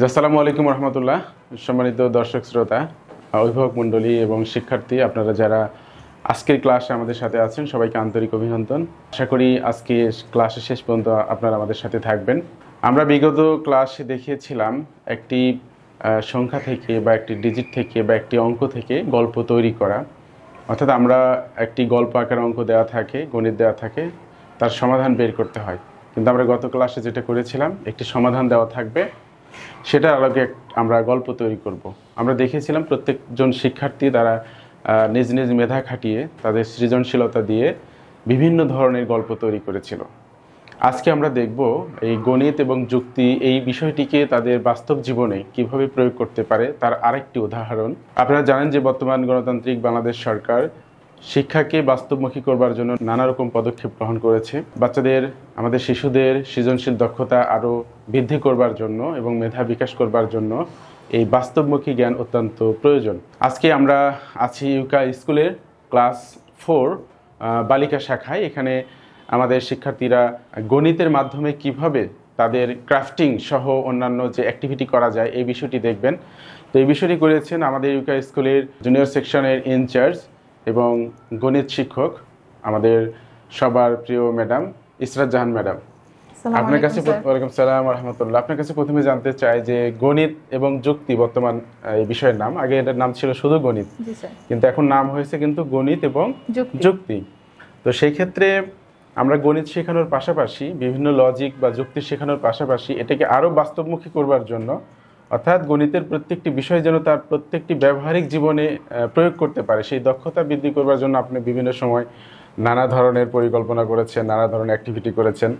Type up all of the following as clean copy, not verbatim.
আসসালামু আলাইকুম রহমতুল্লাহ। সম্মানিত দর্শক শ্রোতা, অভিভাবক মণ্ডলী এবং শিক্ষার্থী, আপনারা যারা আজকের ক্লাসে আমাদের সাথে আছেন সবাইকে আন্তরিক অভিনন্দন। আশা করি আজকে ক্লাসের শেষ পর্যন্ত আপনারা আমাদের সাথে থাকবেন। আমরা বিগত ক্লাসে দেখিয়েছিলাম একটি সংখ্যা থেকে বা একটি ডিজিট থেকে বা একটি অঙ্ক থেকে গল্প তৈরি করা। অর্থাৎ আমরা একটি গল্প আকার অঙ্ক দেওয়া থাকে, গণিত দেওয়া থাকে, তার সমাধান বের করতে হয়। কিন্তু আমরা গত ক্লাসে যেটা করেছিলাম, একটি সমাধান দেওয়া থাকবে, সেটা আলোকে আমরা গল্প তৈরি করব। আমরা দেখেছিলাম প্রত্যেকজন শিক্ষার্থী তারা নিজ নিজ মেধা খাটিয়ে তাদের সৃজনশীলতা দিয়ে বিভিন্ন ধরনের গল্প তৈরি করেছিল। আজকে আমরা দেখব এই গণিত এবং যুক্তি এই বিষয়টিকে তাদের বাস্তব জীবনে কিভাবে প্রয়োগ করতে পারে তার আরেকটি উদাহরণ। আপনারা জানেন যে বর্তমান গণতান্ত্রিক বাংলাদেশ সরকার শিক্ষাকে বাস্তবমুখী করবার জন্য নানা রকম পদক্ষেপ গ্রহণ করেছে। বাচ্চাদের, আমাদের শিশুদের সৃজনশীল দক্ষতা আরও বৃদ্ধি করবার জন্য এবং মেধা বিকাশ করবার জন্য এই বাস্তবমুখী জ্ঞান অত্যন্ত প্রয়োজন। আজকে আমরা আছি ইউকা স্কুলের ক্লাস 4 বালিকা শাখায়। এখানে আমাদের শিক্ষার্থীরা গণিতের মাধ্যমে কিভাবে তাদের ক্রাফটিং সহ অন্যান্য যে অ্যাক্টিভিটি করা যায় এই বিষয়টি দেখবেন। তো এই বিষয়টি করেছেন আমাদের ইউকা স্কুলের জুনিয়র সেকশনের ইনচার্জ এবং গণিত শিক্ষক, আমাদের সবার প্রিয় ম্যাডাম ইসরাত জাহান ম্যাডাম। আপনার কাছে ওয়ালাইকুম সালাম রহমতুল্লাহ। আপনার কাছে প্রথমে জানতে চাই যে গণিত এবং যুক্তি বর্তমান এই বিষয়ের নাম, আগে এটার নাম ছিল শুধু গণিত, কিন্তু এখন নাম হয়েছে কিন্তু গণিত এবং যুক্তি। তো সেই ক্ষেত্রে আমরা গণিত শেখানোর পাশাপাশি বিভিন্ন লজিক বা যুক্তি শেখানোর পাশাপাশি এটাকে আরও বাস্তবমুখী করবার জন্য, অর্থাৎ গণিতের প্রত্যেকটি বিষয় যেন তার প্রত্যেকটি ব্যবহারিক জীবনে প্রয়োগ করতে পারে, সেই দক্ষতা বৃদ্ধি করবার জন্য আপনি বিভিন্ন সময় নানা ধরনের পরিকল্পনা করেছেন, নানা ধরনের অ্যাক্টিভিটি করেছেন।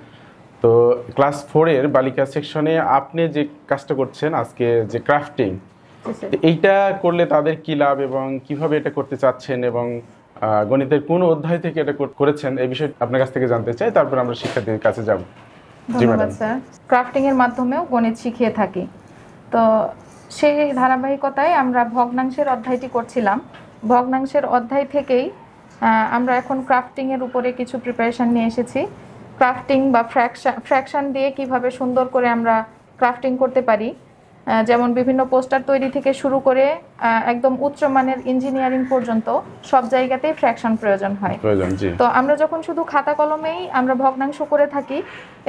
তো ক্লাস 4-এর বালিকা সেকশনে আপনি যে কাজটা করছেন আজকে, যে ক্রাফটিং, এইটা করলে তাদের কি লাভ এবং কিভাবে এটা করতে চাচ্ছেন এবং গণিতের কোন অধ্যায় থেকে এটা করেছেন এই বিষয়ে আপনার কাছ থেকে জানতে চাই, তারপর আমরা শিক্ষার্থীদের কাছে যাব। ধন্যবাদ স্যার। ক্রাফটিং এর মাধ্যমেও গণিত শিখিয়ে থাকি। তো সেই ধারাবাহিকতায় আমরা ভগ্নাংশের অধ্যায়টি করছিলাম। ভগ্নাংশের অধ্যায় থেকেই আমরা এখন ক্রাফটিং এর উপরে কিছু প্রিপারেশন নিয়ে এসেছি। ক্রাফটিং বা ফ্র্যাকশন দিয়ে কিভাবে সুন্দর করে আমরা ক্রাফটিং করতে পারি, যেমন বিভিন্ন পোস্টার তৈরি থেকে শুরু করে একদম উচ্চমানের ইঞ্জিনিয়ারিং পর্যন্ত সব জায়গাতেই ফ্র্যাকশন প্রয়োজন হয়। তো আমরা যখন শুধু খাতা কলমেই আমরা ভগ্নাংশ করে থাকি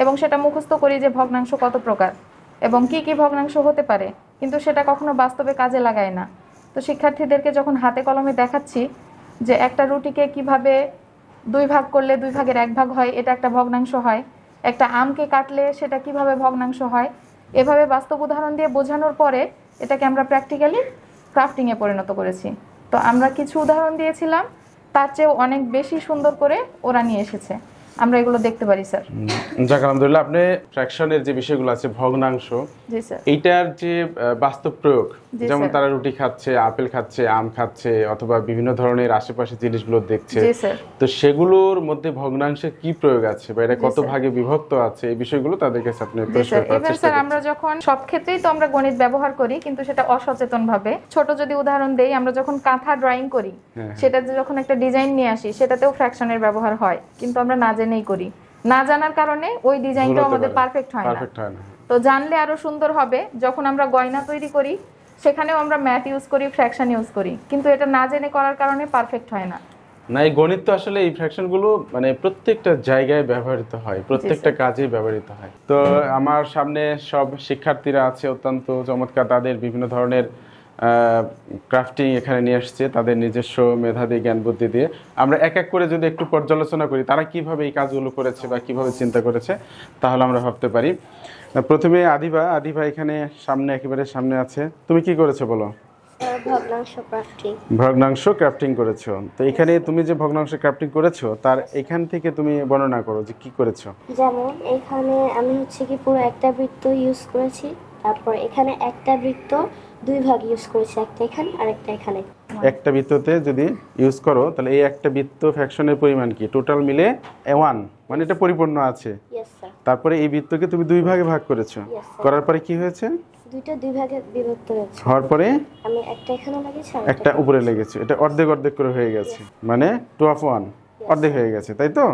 এবং সেটা মুখস্থ করি যে ভগ্নাংশ কত প্রকার এবং কি কি ভগ্নাংশ হতে পারে, কিন্তু সেটা কখনো বাস্তবে কাজে লাগায় না। তো শিক্ষার্থীদেরকে যখন হাতে কলমে দেখাচ্ছি যে একটা রুটিকে কিভাবে 2 ভাগ করলে 2 ভাগের 1 ভাগ হয়, এটা একটা ভগ্নাংশ হয়, একটা আমকে কাটলে সেটা কিভাবে ভগ্নাংশ হয়, এভাবে বাস্তব উদাহরণ দিয়ে বোঝানোর পরে এটাকে আমরা প্র্যাকটিক্যালি ক্রাফটিংয়ে পরিণত করেছি। তো আমরা কিছু উদাহরণ দিয়েছিলাম, তার চেয়েও অনেক বেশি সুন্দর করে ওরা নিয়ে এসেছে। আমরা এগুলো দেখতে পারি স্যার। যাক আলহামদুলিল্লাহ। আপনি ফ্র্যাকশনের যে বিষয়গুলো আছে, ভগ্নাংশ, জি স্যার, এইটার যে বাস্তব প্রয়োগ, যেমন তারা রুটি খাচ্ছে, আপেল খাচ্ছে, আম খাচ্ছে, অথবা বিভিন্ন ধরনের আশেপাশে জিনিসগুলো দেখছে, তো সেগুলোর মধ্যে ভগ্নাংশের কি প্রয়োগ আছে বা এটা কত ভাগে বিভক্ত আছে, এই বিষয়গুলো তাদের কাছে আপনি পরিষ্কার করার চেষ্টা করছেন। আমরা যখন সব ক্ষেত্রেই তো আমরা গণিত ব্যবহার করি, কিন্তু সেটা অসচেতন ভাবে। ছোট যদি উদাহরণ দেই, আমরা যখন কাঁথা ড্রয়িং করি, সেটাতে যখন একটা ডিজাইন নিয়ে আসি, সেটাতেও ফ্র্যাকশনের ব্যবহার হয়, কিন্তু আমরা না জেনেই করি। না জানার কারণে ওই ডিজাইনটা আমাদের পারফেক্ট হয় না। তো জানলে আরো সুন্দর হবে। যখন আমরা গয়না তৈরি করি, সেখানেও আমরা ম্যাথ ইউজ করি, ফ্র্যাকশন ইউজ করি, কিন্তু এটা না জেনে করার কারণে পারফেক্ট হয় না। না, এই গণিত তো আসলে এই ফ্র্যাকশনগুলো মানে প্রত্যেকটা জায়গায় ব্যবহৃত হয়, প্রত্যেকটা কাজে ব্যবহৃত হয়। তো আমার সামনে সব শিক্ষার্থীরা আছে, অত্যন্ত চমৎকার, তাদের বিভিন্ন ধরনের ক্রাফটিং এখানে নিয়ে আসছে তাদের নিজস্ব মেধা দিয়ে, জ্ঞান বুদ্ধি দিয়ে। আমরা এক এক করে যদি একটু পর্যালোচনা করি তারা কিভাবে এই কাজগুলো করেছে বা কিভাবে চিন্তা করেছে, তাহলে আমরা ভাবতে পারি। প্রথমে আদিবা এখানে সামনে, একেবারে সামনে আছে। তুমি কি করেছো বলো? ভগ্নাংশ ক্রাফটিং করেছো। তো এখানে তুমি যে ভগ্নাংশ ক্রাফটিং করেছো তার এখান থেকে তুমি বর্ণনা করো যে কি করেছো। যেমন এখানে আমি কি পুরো একটা বৃত্ত ইউজ করেছি, তারপর এখানে একটা বৃত্ত 2 ভাগ ইউজ করেছি, একটা এখানে আর একটা এখানে। একটা বৃত্ততে যদি ইউজ করো তাহলে এই একটা বৃত্ত ফ্র্যাকশনের পরিমাণ কি টোটাল মিলে 1, মানে এটা পরিপূর্ণ আছে। তারপরে এই বৃত্তকে তুমি 2 ভাগে ভাগ করেছো, করার পরে কি হয়েছে? দুইটা 2 ভাগে বিভক্ত হয়েছে। হওয়ার পরে আমি একটা এখানে লাগিয়েছি আর একটা উপরে লেগেছে, এটা অর্ধেক অর্ধেক করে হয়ে গেছে, মানে 2 of 1 অর্ধেক হয়ে গেছে, তাই তো?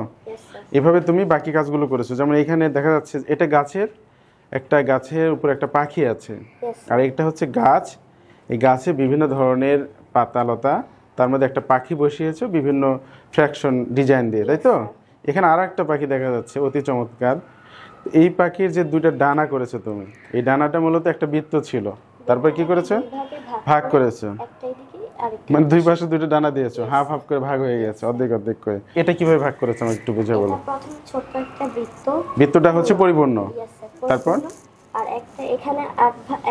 এভাবে তুমি বাকি কাজগুলো করেছো। যেমন এখানে দেখা যাচ্ছে এটা গাছের একটা গাছের উপর একটা পাখি আছে, Yes, আর একটা হচ্ছে গাছ। এই গাছে বিভিন্ন ধরনের পাতালতা, তার মধ্যে একটা পাখি বসিয়েছো বিভিন্ন ফ্র্যাকশন ডিজাইন দিয়ে, তাই তো? এখানে আরো একটা পাখি দেখা যাচ্ছে, অতি চমৎকার। এই পাখির যে দুইটা ডানা করেছো তুমি, এই ডানাটা মূলত একটা বৃত্ত ছিল, তারপর কি করেছো? ভাগে ভাগ করেছো, একটা এদিকে আরেকটা মানে দুই পাশে দুইটা ডানা দিয়েছো, হাফ হাফ করে ভাগ হয়ে গেছে, অর্ধেক অর্ধেক করে। এটা কিভাবে ভাগ করেছো আমাকে একটু বুঝে বলো। এটা প্রথমে ছোট্ট একটা বৃত্ত, বৃত্তটা হচ্ছে পরিপূর্ণ, yes, sir, তারপর? আর একটা এখানে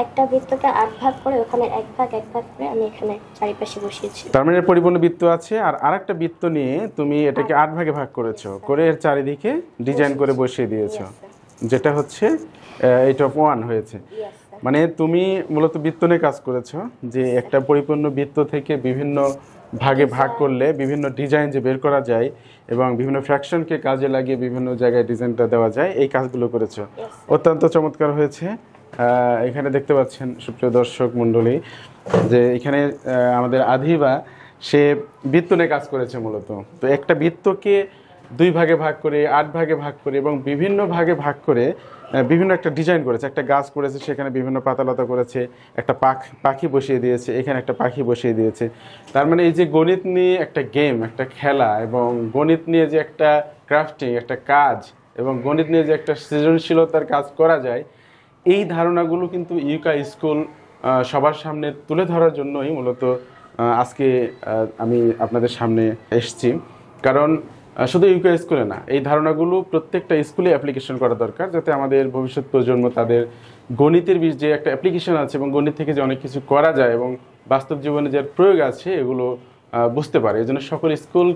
একটা বৃত্তকে 8 ভাগ করে ওখানে এক ভাগ করে আমি এখানে চারিপাশে বসিয়েছি। তার মানে এর পরিপূর্ণ বৃত্ত আছে, আর আরেকটা বৃত্ত নিয়ে তুমি এটাকে 8 ভাগে ভাগ করেছো, করে এর চারিদিকে ডিজাইন করে বসিয়ে দিয়েছো, Yes, sir. যেটা হচ্ছে 8 of 1 হয়েছে। Yes, sir. মানে তুমি মূলত বৃত্ত নিয়ে কাজ করেছো, যে একটা পরিপূর্ণ বৃত্ত থেকে বিভিন্ন ভাগে ভাগ করলে বিভিন্ন ডিজাইন যে বের করা যায় এবং বিভিন্ন ফ্র্যাকশনকে কাজে লাগিয়ে বিভিন্ন জায়গায় ডিজাইনটা দেওয়া যায়, এই কাজগুলো করেছো। Yes, sir. অত্যন্ত চমৎকার হয়েছে। এখানে দেখতে পাচ্ছেন সুপ্রিয় দর্শক মণ্ডলী, যে এখানে আমাদের আধিবা সে বৃত্ত নিয়ে কাজ করেছে মূলত। তো একটা বৃত্তকে 2 ভাগে ভাগ করে, 8 ভাগে ভাগ করে এবং বিভিন্ন ভাগে ভাগ করে বিভিন্ন একটা ডিজাইন করেছে, একটা গাছ করেছে, সেখানে বিভিন্ন পাতালতা করেছে, একটা পাখি বসিয়ে দিয়েছে, এখানে একটা পাখি বসিয়ে দিয়েছে। তার মানে এই যে গণিত নিয়ে একটা গেম, একটা খেলা, এবং গণিত নিয়ে যে একটা ক্রাফটিং, একটা কাজ, এবং গণিত নিয়ে যে একটা সৃজনশীলতার কাজ করা যায়, এই ধারণাগুলো কিন্তু ইউকা স্কুল সবার সামনে তুলে ধরার জন্যই মূলত আজকে আমি আপনাদের সামনে এসেছি। কারণ শুধু ইউকা স্কুলে না, এই ধারণাগুলো প্রত্যেকটা স্কুলে অ্যাপ্লিকেশন করা দরকার, যাতে আমাদের ভবিষ্যৎ প্রজন্ম তাদের গণিতের যে একটা অ্যাপ্লিকেশন আছে এবং গণিত থেকে যে অনেক কিছু করা যায় এবং বাস্তব জীবনে যে প্রয়োগ আছে এগুলো বুঝতে পারে। এই জন্য সকল স্কুল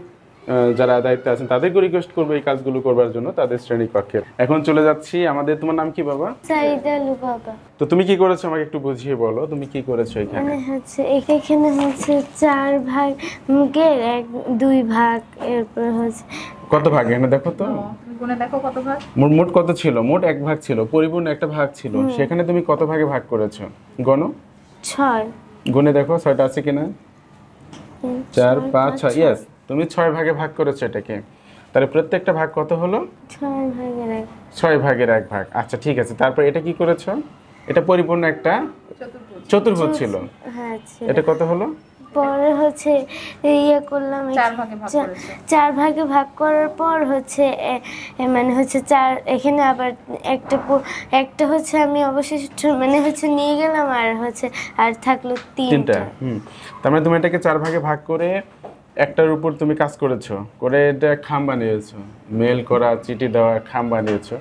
যারা দায়িত্বে আছেন তাদেরকে রিকোয়েস্ট করবো এই কাজগুলো করবার জন্য তাদের শ্রেণী কক্ষে। এখন চলে যাচ্ছি আমাদের, তোমার নাম কি বাবা? সাইদা লুবাবা। তো তুমি কি করেছো আমাকে একটু বুঝিয়ে বলো, তুমি কি করেছো এখানে? মানে হচ্ছে এখানে হচ্ছে 4 ভাগের 2 ভাগ, এরপর হচ্ছে কত ভাগ এখানে দেখো তো, তুমি গুণে দেখো কত ভাগ। মোট কত ছিল? মোট 1 ভাগ ছিল, পরিপূর্ণ একটা ভাগ ছিল, সেখানে তুমি কত ভাগে ভাগ করেছো? গণো, 6। গুণে দেখো 6টা আছে কিনা। 4 5 6, ইয়েস, তুমি 6 ভাগে ভাগ করেছো এটাকে। তাহলে প্রত্যেকটা ভাগ কত হলো? 6 ভাগের 1। 6 ভাগের 1 ভাগ। আচ্ছা ঠিক আছে, তারপর এটা কি করেছো? এটা পরিপূর্ণ একটা চতুর্ভুজ ছিল, হ্যাঁ ছিল। এটা কত হলো? পরে হচ্ছে ইয়ে করলাম, 4 ভাগে ভাগ করেছে। 4 ভাগে ভাগ করার পর হচ্ছে মানে হচ্ছে 4, এখানে আবার একটা হচ্ছে আমি অবশিষ্ট মানে হচ্ছে নিয়ে গেলাম, আর হচ্ছে আর থাকলো 3টা। তার মানে তুমি এটাকে 4 ভাগে ভাগ করে একটার উপর তুমি কাজ করেছো, করে এটা খাম বানিয়েছো, মেল করা চিঠি দেওয়া খাম বানিয়েছো,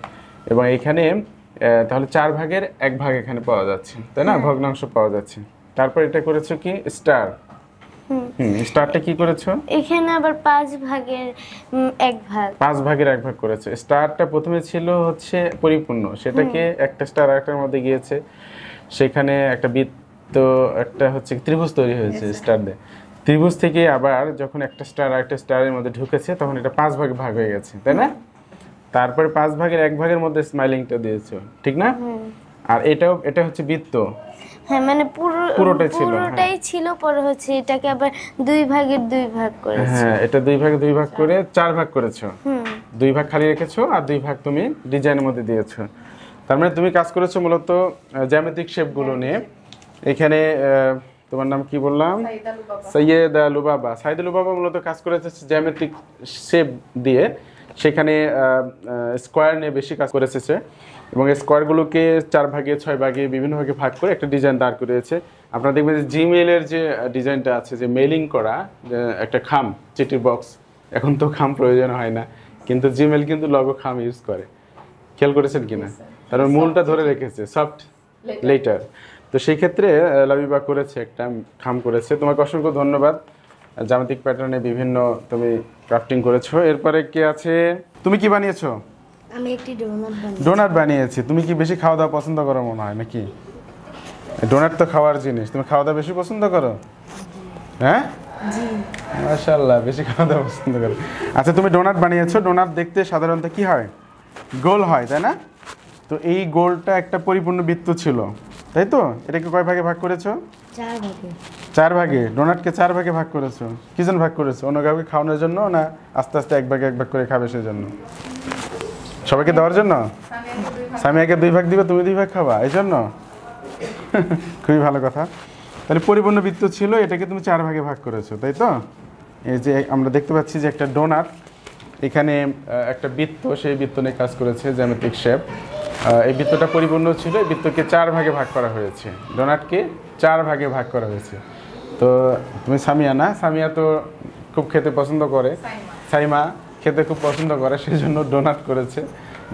এবং এখানে তাহলে 4 ভাগের 1 ভাগ এখানে পাওয়া যাচ্ছে, তাই না? ভগ্নাংশ পাওয়া যাচ্ছে। তারপর এটা করেছো কি স্টার। স্টারটা কি করেছো? এখানে আবার 5 ভাগের 1 ভাগ। 5 ভাগের 1 ভাগ করেছো। স্টারটা প্রথমে ছিল হচ্ছে পরিপূর্ণ, সেটাকে একটা স্টার আরেকটার মধ্যে গিয়েছে, সেখানে একটা বৃত্ত, একটা হচ্ছে ত্রিভুজ তৈরি হয়েছে স্টার দিয়ে। ত্রিভুজ থেকে আবার যখন একটা স্টার আরেকটা স্টারের মধ্যে ঢুকেছে তখন এটা 5 ভাগে ভাগ হয়ে গেছে, তাই না? তারপরে 5 ভাগের 1 ভাগের মধ্যে স্মাইলিংটা দিয়েছো, ঠিক না? আর এটা হচ্ছে বৃত্ত। হ্যাঁ, মানে পুরোটাই ছিল, পুরোটাই ছিল, পরে হচ্ছে এটাকে আবার 2 ভাগের 2 ভাগ করেছি। হ্যাঁ, এটা 2 ভাগে 2 ভাগ করে 4 ভাগ করেছো। 2 ভাগ খালি রেখেছো আর 2 ভাগ তুমি ডিজাইনের মধ্যে দিয়েছো। তার মানে তুমি কাজ করেছো মূলত জ্যামিতিক শেপগুলো নিয়ে। এখানে তোমার নাম কি বললাম? সাইয়েদা লুবাবা। সাইয়েদা লুবাবা মূলত কাজ করেছে জ্যামিতিক শেপ দিয়ে, সেখানে স্কোয়ার নিয়ে বেশি কাজ করেছে সে, এবং স্কোয়ারগুলোকে 4 ভাগে 6 ভাগে বিভিন্ন ভাগে ভাগ করে একটা ডিজাইন দাঁড় করিয়েছে। আপনারা দেখবেন যে জিমেইলের যে ডিজাইনটা আছে, যে মেইলিং করা একটা খাম, চিঠির বক্স, এখন তো খাম প্রয়োজন হয় না, কিন্তু জিমেইল কিন্তু লগো খাম ইউজ করে, খেয়াল করেছেন কিনা? তার মূলটা ধরে রেখেছে, সফট লেটার। তো সেই ক্ষেত্রে লাবিবা করেছে, একটা খাম করেছে। তোমাকে অসংখ্য ধন্যবাদ। জ্যামিতিক প্যাটার্নে বিভিন্ন তুমি ক্রাফটিং করেছো। এরপরে কি আছে? তুমি কি বানিয়েছো? আমি একটি ডোনাট বানিয়েছি। তুমি কি বেশি খাওয়া দাওয়া পছন্দ করো মনে হয় নাকি? ডোনাট তো খাওয়ার জিনিস, তুমি খাওয়া দাওয়া বেশি পছন্দ করো? হ্যাঁ, জি, মাশাআল্লাহ, বেশি খাওয়া দাওয়া পছন্দ করো। আচ্ছা, তুমি ডোনাট বানিয়েছো। ডোনাট দেখতে সাধারণত কি হয়? গোল হয়, তাই না? তো এই গোলটা একটা পরিপূর্ণ বৃত্ত ছিল, তাই তো? এটাকে কয় ভাগে ভাগ করেছো? 4 ভাগে। 4 ভাগে। ডোনাটকে 4 ভাগে ভাগ করেছো। কি জন্য ভাগ করেছো? অন্য কাউকে খাওয়ানোর জন্য, না আস্তে আস্তে 1 ভাগে 1 ভাগ করে খাবে সেজন্য? সবাইকে দেওয়ার জন্য? সামিয়াকে 2 ভাগ দিবে, তুমি 2 ভাগ খাবা, এই জন্য? খুবই ভালো কথা। তাহলে পরিপূর্ণ বৃত্ত ছিল, এটাকে তুমি 4 ভাগে ভাগ করেছো, তাই তো? এই যে আমরা দেখতে পাচ্ছি যে একটা ডোনাট, এখানে একটা বৃত্ত, সেই বৃত্ত নিয়ে কাজ করেছে, জ্যামিতিক শেপ। এই বৃত্তটা পরিপূর্ণ ছিল, এই বৃত্তকে 4 ভাগে ভাগ করা হয়েছে, ডোনাটকে 4 ভাগে ভাগ করা হয়েছে। তো তুমি সামিয়া না, সামিয়া তো খুব খেতে পছন্দ করে, সাইমা খেতে খুব পছন্দ করে, সেই জন্য ডোনাট করেছে,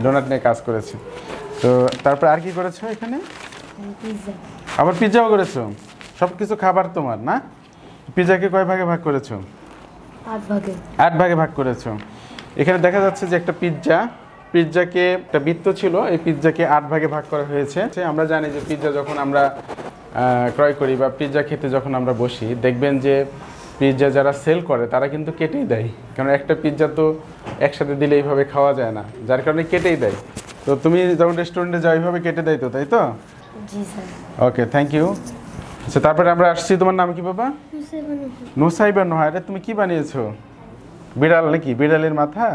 ডোনাট নিয়ে কাজ করেছে। তো তারপর আর কি করেছো এখানে? আবার পিৎজাও করেছো। সব কিছু খাবার তোমার না? পিৎজাকে কয় ভাগে ভাগ করেছো? 8 ভাগে। 8 ভাগে ভাগ করেছো। এখানে দেখা যাচ্ছে যে একটা পিৎজাকে একটা বৃত্ত ছিল, এই পিৎজাকে 8 ভাগে ভাগ করা হয়েছে। আমরা জানি যে পিৎজা যখন আমরা ক্রয় করি বা পিৎজা খেতে যখন আমরা বসি, দেখবেন যে পিৎজা যারা সেল করে তারা কিন্তু কেটেই দেয়, কারণ একটা পিৎজা তো একসাথে দিলে এইভাবে খাওয়া যায় না, যার কারণে কেটেই দেয়। তো তুমি যখন রেস্টুরেন্টে যাও এইভাবে কেটে দেয় তো, তাই তো? জি স্যার। Okay, thank you. আচ্ছা, তারপরে আমরা আসছি, তোমার নাম কি বাবা? নুসাইবা নোহা। এটা তুমি কি বানিয়েছো? বিড়াল নাকি? বিড়ালের মাথা,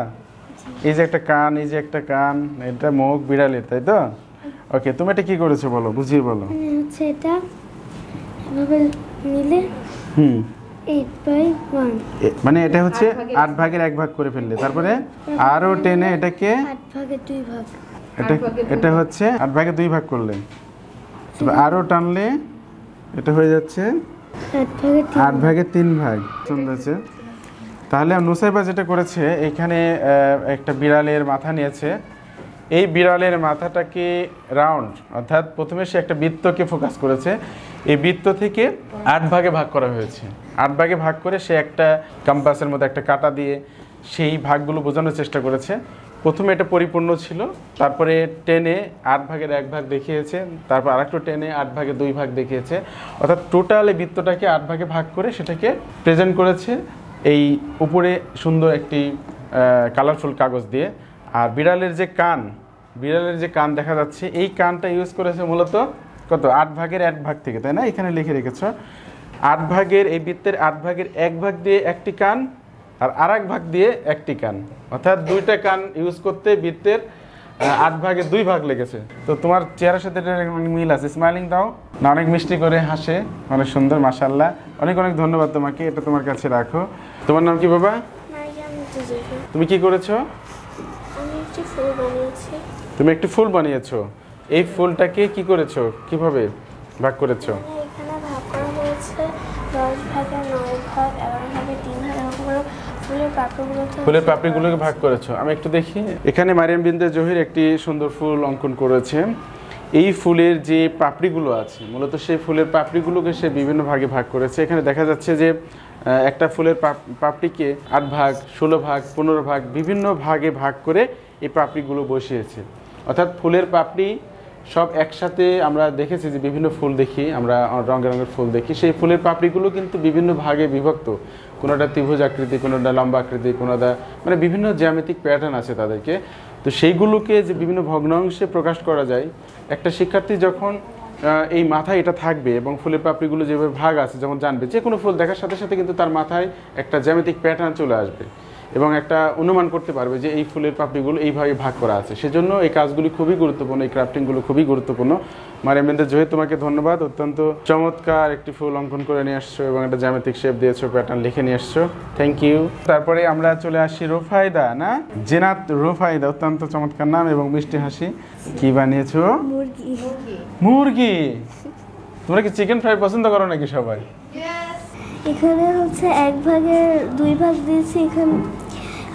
এই যে একটা কান, এই যে একটা কান, এটা মুখ বিড়ালের, তাই তো? ওকে, তুমি এটা কি করেছো বলো, বুঝিয়ে বলো। হচ্ছে এটা এভাবে নিলে 8/1, মানে এটা হচ্ছে 8 ভাগের 1 ভাগ করে ফেললে, তারপরে আরো টেনে এটাকে 8 ভাগে 2 ভাগ, এটা হচ্ছে 8 ভাগে 2 ভাগ করলে, তবে আরো টানলে এটা হয়ে যাচ্ছে 8 ভাগে 3 ভাগ। সুন্দর আছে। তাহলে নুসাইবা যেটা করেছে, এখানে একটা বিড়ালের মাথা নিয়েছে, এই বিড়ালের মাথাটাকে রাউন্ড, অর্থাৎ প্রথমে সে একটা বৃত্তকে ফোকাস করেছে, এই বৃত্ত থেকে 8 ভাগে ভাগ করা হয়েছে। 8 ভাগে ভাগ করে সে একটা কম্পাসের মধ্যে একটা কাঁটা দিয়ে সেই ভাগগুলো বোঝানোর চেষ্টা করেছে। প্রথমে এটা পরিপূর্ণ ছিল, তারপরে টেনে 8 ভাগের 1 ভাগ দেখিয়েছে, তারপর আরেকটু টেনে 8 ভাগে 2 ভাগ দেখিয়েছে, অর্থাৎ টোটাল এই বৃত্তটাকে 8 ভাগে ভাগ করে সেটাকে প্রেজেন্ট করেছে এই উপরে সুন্দর একটি কালারফুল কাগজ দিয়ে। আর বিড়ালের যে কান দেখা যাচ্ছে, এই কানটা ইউজ করেছে মূলত কত? 8 ভাগের 1 ভাগ থেকে, তাই না? এখানে লিখে রেখেছো 8 ভাগের, এই বৃত্তের 8 ভাগের 1 ভাগ দিয়ে একটি কান, আর আরেক ভাগ দিয়ে একটি কান, অর্থাৎ 2টা কান ইউজ করতে বৃত্তের 8 ভাগে 2 ভাগ লেগেছে। তো তোমার চেহারার সাথে এটা মিল আছে, স্মাইলিং দাও না, অনেক মিষ্টি করে হাসে, অনেক সুন্দর, মাশাআল্লাহ। অনেক অনেক ধন্যবাদ তোমাকে, এটা তোমার কাছে রাখো। তোমার নাম কি বাবা? তুমি কি করেছো? আমি একটি ফুল বানিয়েছি। তুমি একটি ফুল বানিয়েছো। এই ফুলটাকে কি করেছো, কিভাবে ভাগ করেছো? এখানে ভাগ করা হয়েছে 10 ভাগে 9 ভাগ, 11 ভাগে 3 ভাগ, এরকম ফুলের পাপড়িগুলোকে ভাগ করেছো। আমি একটু দেখি, এখানে মারিয়াম বিনতে জহির একটি সুন্দর ফুল অঙ্কন করেছে। এই ফুলের যে পাপড়িগুলো আছে, মূলত সেই ফুলের পাপড়িগুলোকে সে বিভিন্ন ভাগে ভাগ করেছে। এখানে দেখা যাচ্ছে যে একটা ফুলের পাপড়িকে 8 ভাগ, 16 ভাগ, 15 ভাগ, বিভিন্ন ভাগে ভাগ করে এই পাপড়িগুলো বসিয়েছে। অর্থাৎ ফুলের পাপড়ি সব একসাথে আমরা দেখেছি যে বিভিন্ন ফুল দেখি, আমরা রঙের রঙের ফুল দেখি, সেই ফুলের পাপড়িগুলো কিন্তু বিভিন্ন ভাগে বিভক্ত, কোনোটা ত্রিভুজ আকৃতি, কোনোটা লম্বা আকৃতি, কোনোটা মানে বিভিন্ন জ্যামিতিক প্যাটার্ন আছে তাদেরকে। তো সেইগুলোকে যে বিভিন্ন ভগ্নাংশে প্রকাশ করা যায়, একটা শিক্ষার্থী যখন এই মাথায় এটা থাকবে এবং ফুলের পাপড়িগুলো যেভাবে ভাগ আছে যেমন জানবে, যে কোনো ফুল দেখার সাথে সাথে কিন্তু তার মাথায় একটা জ্যামিতিক প্যাটার্ন চলে আসবে এবং একটা অনুমান করতে পারবে যে এই ফুলের পাপড়িগুলো এইভাবে ভাগ করা আছে। সেজন্য এই কাজগুলি খুবই গুরুত্বপূর্ণ, এই ক্রাফটিংগুলো খুবই গুরুত্বপূর্ণ। মারিয়াম বিনতে জহির, তোমাকে ধন্যবাদ, অত্যন্ত চমৎকার একটি ফুল অঙ্কন করে নিয়ে আসছো এবং একটা জ্যামিতিক শেপ দিয়েছো, প্যাটার্ন লিখে নিয়ে আসছো, থ্যাংক ইউ। তারপরে আমরা চলে আসি রুফায়দা, না জেনাত রুফায়দা, অত্যন্ত চমৎকার নাম এবং মিষ্টি হাসি। কি বানিয়েছো? মুরগি। তোমরা কি চিকেন ফ্রাই পছন্দ করো নাকি সবাই? এখানে হচ্ছে 1 ভাগের 2 ভাগ দিয়েছি, এখানে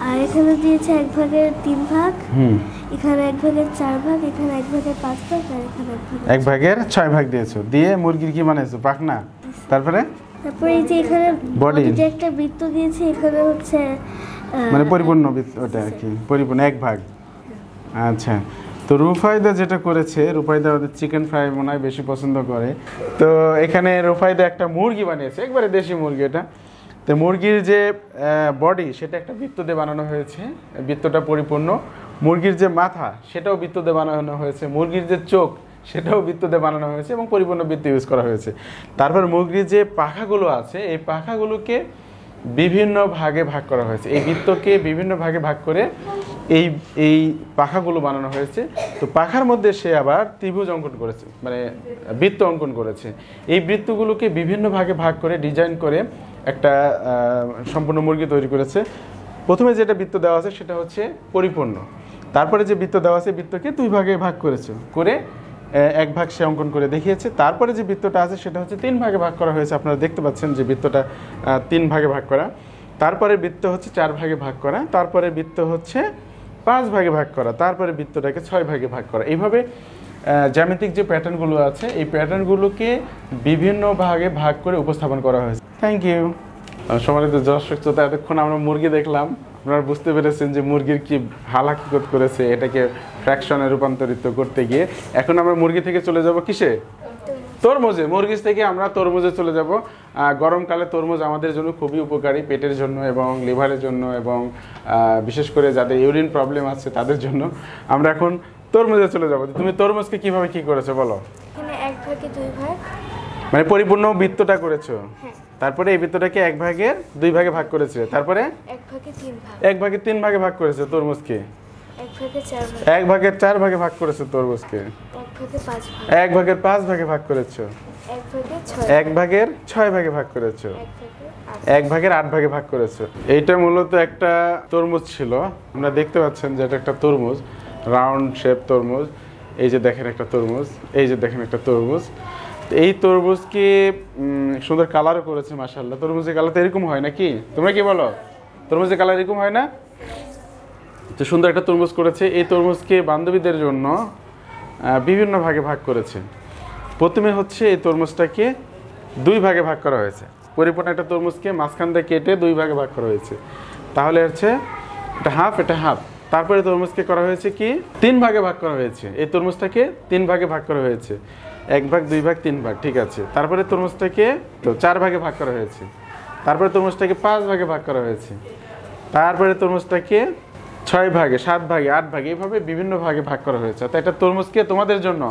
আর এখানে দিয়েছে 1 ভাগের 3 ভাগ, এখানে 1 ভাগের 4 ভাগ, এখানে 1 ভাগের 5 ভাগ, আর এখানে 1 ভাগের 6 ভাগ দিয়েছো। দিয়ে মুরগির কি বানিয়েছো? পাখনা। তারপরে এই যে এখানে বডি যে একটা বৃত্ত দিয়েছি, এখানে হচ্ছে মানে পরিপূর্ণ বৃত্ত, ওটা আর কি পরিপূর্ণ 1 ভাগ। আচ্ছা, তো রুফায়দা যেটা করেছে, রুফায়দা ওদের চিকেন ফ্রাই মনে হয় বেশি পছন্দ করে। তো এখানে রুফায়দা একটা মুরগি বানিয়েছে, একবারে দেশি মুরগি এটা। তো মুরগির যে বডি, সেটা একটা বৃত্ত দিয়ে বানানো হয়েছে, বৃত্তটা পরিপূর্ণ। মুরগির যে মাথা, সেটাও বৃত্ত দিয়ে বানানো হয়েছে। মুরগির যে চোখ, সেটাও বৃত্ত দিয়ে বানানো হয়েছে এবং পরিপূর্ণ বৃত্ত ইউজ করা হয়েছে। তারপর মুরগির যে পাখাগুলো আছে, এই পাখাগুলোকে বিভিন্ন ভাগে ভাগ করা হয়েছে। এই বৃত্তকে বিভিন্ন ভাগে ভাগ করে এই এই পাখাগুলো বানানো হয়েছে। তো পাখার মধ্যে সে আবার ত্রিভুজ অঙ্কন করেছে, মানে বৃত্ত অঙ্কন করেছে। এই বৃত্তগুলোকে বিভিন্ন ভাগে ভাগ করে ডিজাইন করে একটা সম্পূর্ণ মুরগি তৈরি করেছে। প্রথমে যেটা বৃত্ত দেওয়া আছে সেটা হচ্ছে পরিপূর্ণ। তারপরে যে বৃত্ত দেওয়া আছে বৃত্তকে 2 ভাগে ভাগ করেছে, করে 1 ভাগ সে অঙ্কন করে দেখিয়েছে। তারপরে যে বৃত্তটা আছে সেটা হচ্ছে 3 ভাগে ভাগ করা হয়েছে। আপনারা দেখতে পাচ্ছেন যে বৃত্তটা 3 ভাগে ভাগ করা। তারপরে বৃত্ত হচ্ছে 4 ভাগে ভাগ করা। তারপরে বৃত্ত হচ্ছে 5 ভাগে ভাগ করা। তারপরে বৃত্তটাকে 6 ভাগে ভাগ করা। এইভাবে জ্যামিতিক যে প্যাটার্নগুলো আছে এই প্যাটার্নগুলোকে বিভিন্ন ভাগে ভাগ করে উপস্থাপন করা হয়েছে। Thank you. সম্মানিত দর্শক শ্রোতা, এতক্ষণ আমরা মুরগি দেখলাম। আপনারা বুঝতে পেরেছেন যে মুরগির কি হালাকিকত করেছে এটাকে ফ্র্যাকশনে রূপান্তরিত করতে গিয়ে। এখন আমরা মুরগি থেকে চলে যাব কিসে? তরমুজে। মুরগি থেকে আমরা তরমুজে চলে যাব। গরমকালে তরমুজ আমাদের জন্য খুবই উপকারী, পেটের জন্য এবং লিভারের জন্য এবং বিশেষ করে যাদের ইউরিন প্রবলেম আছে তাদের জন্য। আমরা এখন তরমুজে চলে যাব। তুমি তরমুজকে কিভাবে কি করেছো বলো? এখানে 1 ভাগে 2 ভাগ, মানে পরিপূর্ণ বৃত্তটা করেছো। তারপরে এই বৃত্তটাকে 1 ভাগের 2 ভাগে ভাগ করেছে। তারপরে 1 ভাগে 3 ভাগ, 1 ভাগে 3 ভাগে ভাগ করেছে তরমুজকে। 1 ভাগে 4 ভাগ, 1 ভাগের 4 ভাগে ভাগ করেছে তরমুজকে। 1 ভাগে 5 ভাগ, 1 ভাগের 5 ভাগে ভাগ করেছো। 1 ভাগে 6, 1 ভাগের 6 ভাগে ভাগ করেছো। 1 ভাগের 8 ভাগে ভাগ করেছো। এইটা মূলত একটা তরমুজ ছিল। আমরা দেখতে পাচ্ছেন যে এটা একটা তরমুজ, রাউন্ড শেপ তরমুজ। এই যে দেখেন একটা তরমুজ, এই যে দেখেন একটা তরমুজ। এই তরমুজকে সুন্দর কালারও করেছে মাশাআল্লাহ। তরমুজের কালার তো এরকম হয় নাকি? তোমরা কি বলো? তরমুজের কালার এরকম হয় না? তো সুন্দর একটা তরমুজ করেছে। এই তরমুজকে বান্ধবীদের জন্য বিভিন্ন ভাগে ভাগ করেছে। প্রথমে হচ্ছে এই তরমুজটাকে 2 ভাগে ভাগ করা হয়েছে। পরিপূর্ণ একটা তরমুজকে মাঝখান দিয়ে কেটে 2 ভাগে ভাগ করা হয়েছে। তাহলে হচ্ছে এটা হাফ, এটা হাফ। তারপরে তরমুজকে করা হয়েছে কি 3 ভাগে ভাগ করা হয়েছে। এই তরমুজটাকে 3 ভাগে ভাগ করা হয়েছে। 1 ভাগ, 2 ভাগ, 3 ভাগ, ঠিক আছে। তারপরে তরমুজটাকে 4 ভাগে ভাগ করা হয়েছে। তারপরে তরমুজটাকে 5 ভাগে ভাগ করা হয়েছে। তারপরে তরমুজটাকে 6 ভাগে, 7 ভাগে, 8 ভাগে, এইভাবে বিভিন্ন ভাগে ভাগ করা হয়েছে। তো এটা তরমুজকে তোমাদের জন্য,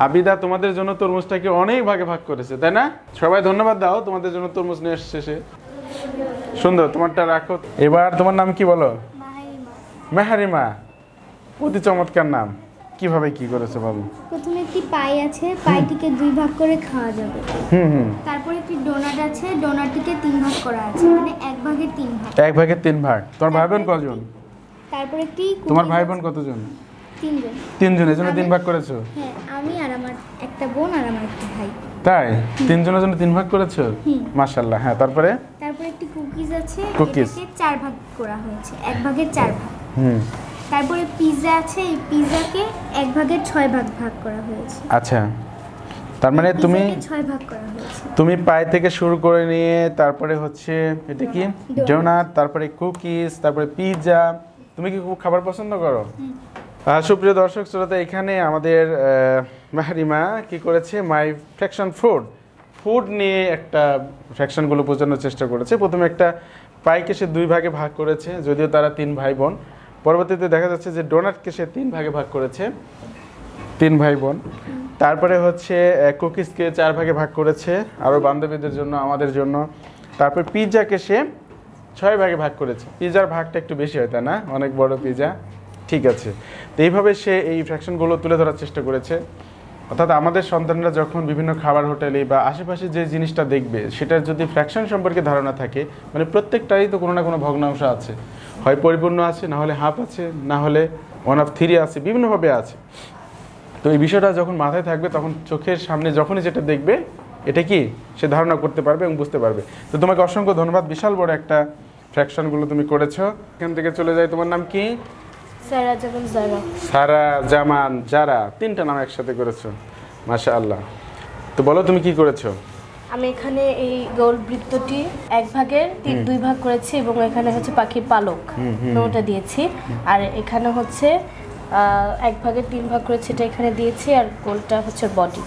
আবিদা তোমাদের জন্য তরমুজটাকে অনেক ভাগে ভাগ করেছে, তাই না? সবাই ধন্যবাদ দাও, তোমাদের জন্য তরমুজ নিয়ে এসেছে সে। সুন্দর, তোমারটা রাখো। এবার তোমার নাম কি বলো? মেহারিমা। অতি চমৎকার নাম। কিভাবে কি করেছে বলো? প্রথমে একটি পাই আছে, পাইটিকে 2 ভাগ করে খাওয়া যাবে। তারপরে একটি ডোনাট আছে, ডোনাটটিকে 3 ভাগ করা আছে, মানে 1 ভাগে 3 ভাগ। 1 ভাগে 3 ভাগ। তোমার ভাই বোন কজন? তারপরে একটি তোমার ভাই বোন কতজন? 3 জন। 3 জন, এজন্য 3 ভাগ করেছো? হ্যাঁ, আমি আর আমার একটা বোন আর আমার একটা ভাই। তাই 3 জনের জন্য 3 ভাগ করেছো? মাশাআল্লাহ। হ্যাঁ, তারপরে একটি কুকিজ আছে, কুকিজ এটাকে 4 ভাগ করা হয়েছে, 1 ভাগের 4 ভাগ। তারপরে পিৎজা আছে, এই পিৎজাকে 1 ভাগের 6 ভাগ ভাগ করা হয়েছে। আচ্ছা, তার মানে তুমি 6 ভাগ করা হয়েছে। তুমি পাই থেকে শুরু করে নিয়ে তারপরে হচ্ছে এটা কি ডোনাট, তারপরে কুকিজ, তারপরে পিৎজা। তুমি কি খুব খাবার পছন্দ করো? সুপ্রিয় দর্শক শ্রোতা, এখানে আমাদের মাহরিমা কি করেছে, মাই ফ্র্যাকশন ফুড নিয়ে একটা ফ্র্যাকশনগুলো বোঝানোর চেষ্টা করেছে। প্রথমে একটা পাইকে সে 2 ভাগে ভাগ করেছে, যদিও তারা 3 ভাই বোন। পরবর্তীতে দেখা যাচ্ছে যে ডোনাটকে সে 3 ভাগে ভাগ করেছে, 3 ভাই বোন। তারপরে হচ্ছে কুকিজকে 4 ভাগে ভাগ করেছে, আরও বান্ধবীদের জন্য, আমাদের জন্য। তারপর পিৎজাকে সে 6 ভাগে ভাগ করেছে। পিৎজার ভাগটা একটু বেশি হয়, তাই না? অনেক বড় পিৎজা, ঠিক আছে। তো এইভাবে সে এই ফ্র্যাকশনগুলো তুলে ধরার চেষ্টা করেছে। অর্থাৎ আমাদের সন্তানরা যখন বিভিন্ন খাবার হোটেলে বা আশেপাশে যে জিনিসটা দেখবে সেটার যদি ফ্র্যাকশন সম্পর্কে ধারণা থাকে, মানে প্রত্যেকটাই তো কোনো না কোনো ভগ্নাংশ আছে, হয় পরিপূর্ণ আছে, না হলে হাফ আছে, না হলে 1/3 আছে, বিভিন্নভাবে আছে। তো এই বিষয়টা যখন মাথায় থাকবে তখন চোখের সামনে যখনই যেটা দেখবে এটা কি সে ধারণা করতে পারবে এবং বুঝতে পারবে। তো তোমাকে অসংখ্য ধন্যবাদ, বিশাল বড় একটা ফ্র্যাকশনগুলো তুমি করেছো। এখান থেকে চলে যাই, তোমার নাম কি? সারা জামান জারা, 3টা নাম একসাথে করেছো, মাশাআল্লাহ। তো বলো তুমি কি করেছো? আমি এখানে এই গোল বৃত্তটি 1 ভাগের 2 ভাগ করেছি এবং এখানে হচ্ছে পাখির পালক ওটা দিয়েছি। আর এখানে হচ্ছে 1 ভাগের 3 ভাগ করেছি, এটা এখানে দিয়েছি। আর গোলটা হচ্ছে বডি,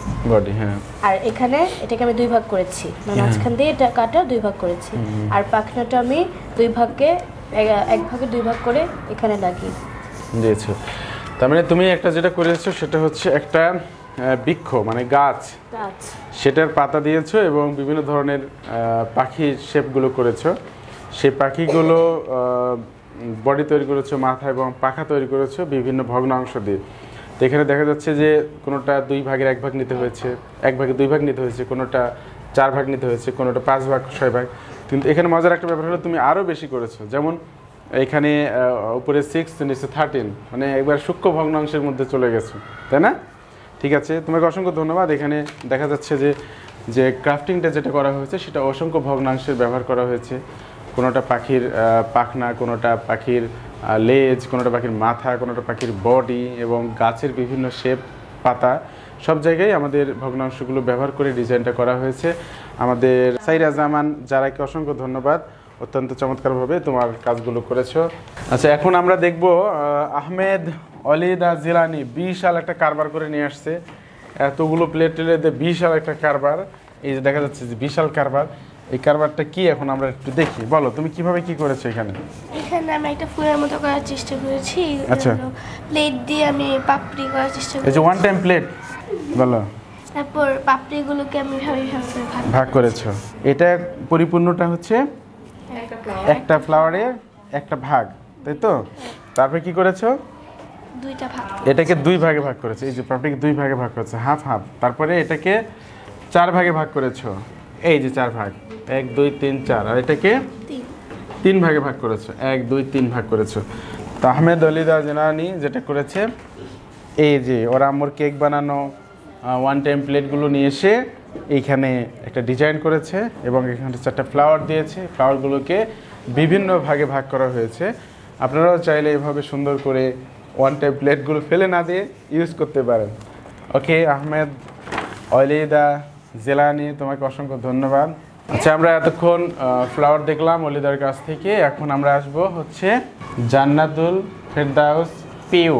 হ্যাঁ। আর এখানে এটাকে আমি 2 ভাগ করেছি, মানে মাঝখান দিয়ে এটা কাটা 2 ভাগ করেছি। আর পাখনাটা আমি 1 ভাগে 2 ভাগ করে এখানে লাগিয়ে দিয়েছো। তার মানে তুমি একটা যেটা করেছো সেটা হচ্ছে একটা বৃক্ষ, মানে গাছ, সেটার পাতা দিয়েছো এবং বিভিন্ন ধরনের পাখির শেপগুলো করেছো। সেই পাখিগুলো বডি তৈরি করেছো, মাথা এবং পাখা তৈরি করেছো বিভিন্ন ভগ্নাংশ দিয়ে। তো এখানে দেখা যাচ্ছে যে কোনোটা 2 ভাগের 1 ভাগ নিতে হয়েছে, 1 ভাগে 2 ভাগ নিতে হয়েছে, কোনোটা 4 ভাগ নিতে হয়েছে, কোনোটা 5 ভাগ 6 ভাগ। কিন্তু এখানে মজার একটা ব্যাপার হলো তুমি আরও বেশি করেছো। যেমন এখানে উপরে 6 নিচে 13, মানে একবার সূক্ষ্ম ভগ্নাংশের মধ্যে চলে গেছো, তাই না? ঠিক আছে, তোমাকে অসংখ্য ধন্যবাদ। এখানে দেখা যাচ্ছে যে ক্রাফটিংটা যেটা করা হয়েছে সেটা অসংখ্য ভগ্নাংশের ব্যবহার করা হয়েছে। কোনোটা পাখির পাখনা, কোনোটা পাখির লেজ, কোনোটা পাখির মাথা, কোনোটা পাখির বডি এবং গাছের বিভিন্ন শেপ, পাতা, সব জায়গায় আমাদের ভগ্নাংশগুলো ব্যবহার করে ডিজাইনটা করা হয়েছে। আমাদের সাইরা জামান যারাকে অসংখ্য ধন্যবাদ, অত্যন্ত চমৎকারভাবে তোমার কাজগুলো করেছো। আচ্ছা, এখন আমরা দেখব আহমেদ অলিদা জিলানি বিশাল একটা কারবার করে নিয়ে আসছে। এতগুলো প্লেট টেলেতে বিশাল একটা কারবার, এই যে দেখা যাচ্ছে যে বিশাল কারবার। এই কারবারটা কি এখন আমরা একটু দেখি। বলো তুমি কিভাবে কি করেছো এখানে? এখানে আমি একটা ফুলের মতো করার চেষ্টা করেছি। আচ্ছা, প্লেট দিয়ে আমি পাপড়ি করার চেষ্টা এই করেছি। যে ওয়ান টাইম প্লেট, বলো। তারপর পাপড়িগুলোকে আমি ভাবে ভাগ করেছো। এটা পরিপূর্ণটা হচ্ছে একটা ফ্লাওয়ারের একটা ভাগ, তাই তো? তারপরে কি করেছো? 2টা ভাগ। এটাকে 2 ভাগে ভাগ করেছো। এই যে পাপড়িকে 2 ভাগে ভাগ করেছো, হাফ হাফ। তারপরে এটাকে 4 ভাগে ভাগ করেছো, এই যে 4 ভাগ, 1 2 3 4। আর এটাকে 3 ভাগে ভাগ করেছো, 1 2 3 ভাগ করেছো। তো আহমেদ অলিদা জিলানি যেটা করেছে, এই যে ওরা আম্মুর কেক বানানো ওয়ান টাইম প্লেটগুলো নিয়ে এসে এইখানে একটা ডিজাইন করেছে এবং এখানে 4টা ফ্লাওয়ার দিয়েছে। ফ্লাওয়ারগুলোকে বিভিন্ন ভাগে ভাগ করা হয়েছে। আপনারাও চাইলে এভাবে সুন্দর করে ওয়ান টাইম প্লেটগুলো ফেলে না দিয়ে ইউজ করতে পারেন। ওকে, আহমেদ অলিদা জিলানি, তোমাকে অসংখ্য ধন্যবাদ। আচ্ছা, আমরা এতক্ষণ ফ্লাওয়ার দেখলাম অলিদার কাছ থেকে। এখন আমরা আসবো হচ্ছে জান্নাতুল ফেরদাউস পিউ।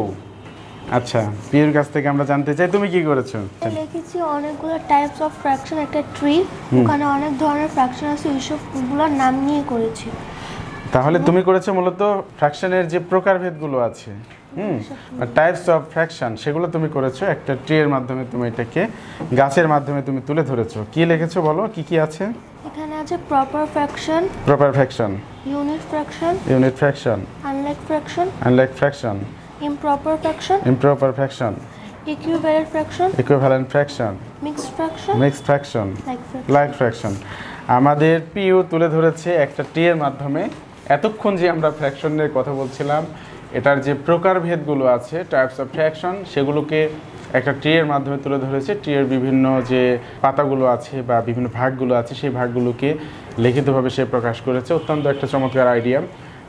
আচ্ছা, পিউর কাছ থেকে আমরা জানতে চাই তুমি কি করেছো? লিখেছি অনেকগুলো টাইপস অফ ফ্র্যাকশন, একটা ট্রি, ওখানে অনেক ধরনের ফ্র্যাকশন আছে, ওইসবগুলোর নাম নিয়ে করেছি। তাহলে তুমি করেছো মূলত ফ্র্যাকশনের যে প্রকারভেদগুলো আছে, টাইপস অফ ফ্র্যাকশন, সেগুলো তুমি করেছো। একটা ট্রি এর মাধ্যমে তুমি এটাকে গাছের মাধ্যমে তুমি তুলে ধরেছো। কি লিখেছো বলো, কি কি আছে? এখানে আছে proper fraction, proper fraction, unit fraction, unit fraction, unlike fraction, unlike fraction, improper fraction, improper fraction, equivalent fraction, equivalent fraction, mixed fraction, mixed fraction, like fraction. Like fraction. আমাদের পিউ তুলে ধরেছে একটা টি এর মাধ্যমে। এতক্ষণ যে আমরা ফ্র্যাকশনের কথা বলছিলাম, এটার যে প্রকারভেদগুলো আছে, টাইপস অফ ফ্র্যাকশন, সেগুলোকে একটা ট্রি এর মাধ্যমে তুলে ধরেছে। ট্রি এর বিভিন্ন যে পাতাগুলো আছে বা বিভিন্ন ভাগগুলো আছে, সেই ভাগগুলোকে লিখিতভাবে সে প্রকাশ করেছে। অত্যন্ত একটা চমৎকার আইডিয়া।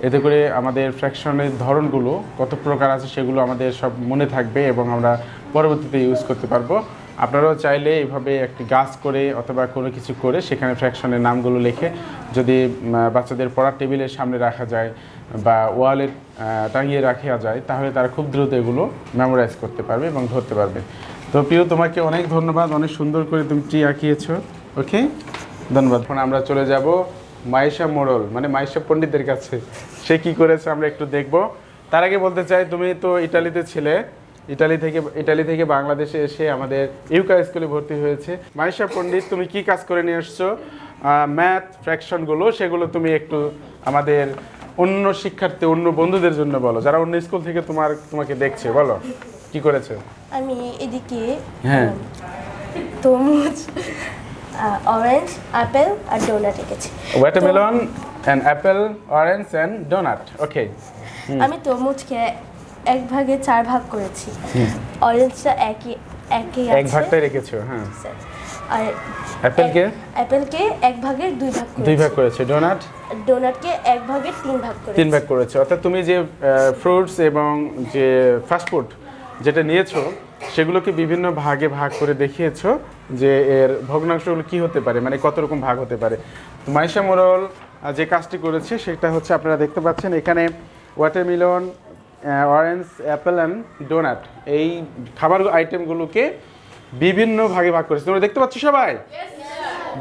এতে করে আমাদের ফ্র্যাকশনের ধরনগুলো কত প্রকার আছে সেগুলো আমাদের সব মনে থাকবে এবং আমরা পরবর্তীতে ইউজ করতে পারবো। আপনারাও চাইলে এইভাবে একটি গাছ করে অথবা কোনো কিছু করে সেখানে ফ্র্যাকশনের নামগুলো লিখে যদি বাচ্চাদের পড়ার টেবিলের সামনে রাখা যায় বা ওয়ালে টাঙিয়ে রাখা যায়, তাহলে তারা খুব দ্রুত এগুলো মেমোরাইজ করতে পারবে এবং ধরতে পারবে। তো প্রিয়, তোমাকে অনেক ধন্যবাদ, অনেক সুন্দর করে তুমি ট্রি আঁকিয়েছো। ওকে, ধন্যবাদ। এখন আমরা চলে যাব মাইশা মোড়ল, মানে মাইশা পণ্ডিতের কাছে। সে কি করেছে আমরা একটু দেখব। তার আগে বলতে চাই, তুমি তো ইটালিতে ছিলে, ইটালি থেকে বাংলাদেশে এসে আমাদের ইউকা স্কুলে ভর্তি হয়েছে। মাইশা পণ্ডিত, তুমি কি কাজ করে নিয়ে এসছো? ম্যাথ ফ্র্যাকশনগুলো, সেগুলো তুমি একটু আমাদের অন্য শিক্ষার্থী, অন্য বন্ধুদের জন্য বলো, যারা অন্য স্কুল থেকে তোমাকে দেখছে। বলো কি করেছে। আমি এদিকে হ্যাঁ, তরমুজ, অরেঞ্জ, আপেল আর ডোনাট এঁকেছি। Watermelon and apple, orange and donut. Okay, আমি তরমুজকে 1 ভাগে 4 ভাগ করেছি। অরেঞ্জটা একই এক ভাগটাই রেখেছো। হ্যাঁ, আর অ্যাপেলকে 1 ভাগের 2 ভাগ করেছি। 2 ভাগ করেছে। ডোনাটকে 1 ভাগের 3 ভাগ করেছি। 3 ভাগ করেছে। অর্থাৎ তুমি যে ফ্রুটস এবং যে ফাস্টফুড যেটা নিয়েছো, সেগুলোকে বিভিন্ন ভাগে ভাগ করে দেখিয়েছো যে এর ভগ্নাংশগুলো কি হতে পারে, মানে কত রকম ভাগ হতে পারে। মাইশা মোড়ল যে কাজটি করেছে সেটা হচ্ছে, আপনারা দেখতে পাচ্ছেন এখানে watermelon, orange, apple and donut, এই খাবার আইটেমগুলোকে বিভিন্ন ভাগে ভাগ করেছে। তোমরা দেখতে পাচ্ছ সবাই,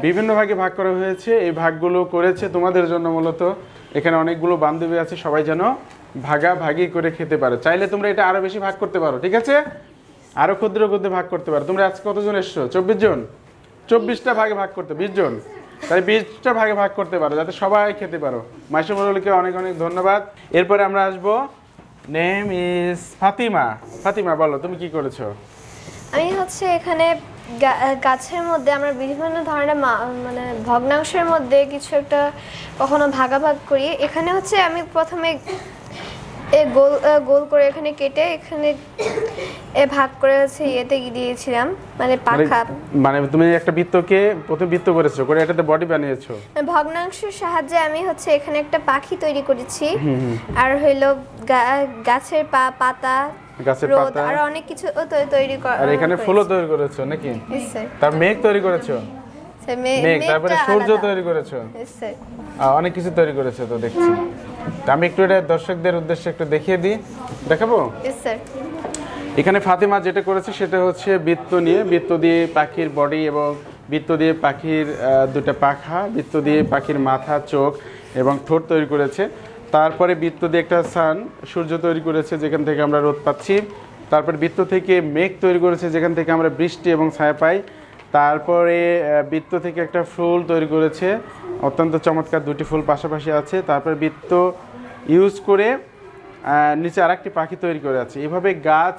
বিভিন্ন ভাগে ভাগ করা হয়েছে। এই ভাগগুলো করেছে তোমাদের জন্য মূলত। এখানে অনেকগুলো বান্ধবী আছে, সবাই যেন ভাগাভাগি করে খেতে পারো। চাইলে তোমরা এটা আরো বেশি ভাগ করতে পারো, ঠিক আছে? আরো ক্ষুদ্র ক্ষুদ্র ভাগ করতে পারো। তোমরা আজকে কতজন এসছো? 24 জন। 24টা ভাগে ভাগ করতে 20 জন। তাই 20টা ভাগে ভাগ করতে পারো যাতে সবাই খেতে পারো। মাইশা মুরুলকে অনেক অনেক ধন্যবাদ। এরপরে আমরা আসবো, নেম ইজ ফাতিমা। ফাতিমা বলো তুমি কি করেছো? আমি হচ্ছে এখানে গাছের মধ্যে আমরা বিভিন্ন ধরনের মানে ভগ্নাংশের মধ্যে কিছু একটা কখনো ভাগাভাগ করি। এখানে হচ্ছে আমি প্রথমে গোল গোল করে এখানে কেটে এখানে ভাগ করে হচ্ছে ইয়েতে দিয়েছিলাম, মানে পাখা। মানে তুমি একটা বৃত্তকে প্রথমে বৃত্ত করেছো, করে এটাতে বডি বানিয়েছো। ভগ্নাংশের সাহায্যে আমি হচ্ছে এখানে একটা পাখি তৈরি করেছি, আর হইলো গাছের পাতা, গাছের রোদ, পাতা, আর অনেক কিছু তৈরি করা। আর এখানে ফুলও তৈরি করেছো নাকি? তার মেঘ তৈরি করেছো, মেঘ, তারপরে সূর্য তৈরি করেছো, অনেক কিছু তৈরি করেছো তো দেখছি। আমি একটু এটা দর্শকদের উদ্দেশ্যে একটু দেখিয়ে দিই, দেখাবো। এখানে ফাতিমা যেটা করেছে সেটা হচ্ছে বৃত্ত নিয়ে, বৃত্ত দিয়ে পাখির বডি এবং বৃত্ত দিয়ে পাখির দুটো পাখা, বৃত্ত দিয়ে পাখির মাথা, চোখ এবং ঠোঁট তৈরি করেছে। তারপরে বৃত্ত দিয়ে একটা সান, সূর্য তৈরি করেছে যেখান থেকে আমরা রোদ পাচ্ছি। তারপর বৃত্ত থেকে মেঘ তৈরি করেছে যেখান থেকে আমরা বৃষ্টি এবং ছায়া পাই। তারপরে বৃত্ত থেকে একটা ফুল তৈরি করেছে, অত্যন্ত চমৎকার, দুটি ফুল পাশাপাশি আছে। তারপরে বৃত্ত ইউজ করে নিচে আরেকটি পাখি তৈরি করে আছে। এভাবে গাছ,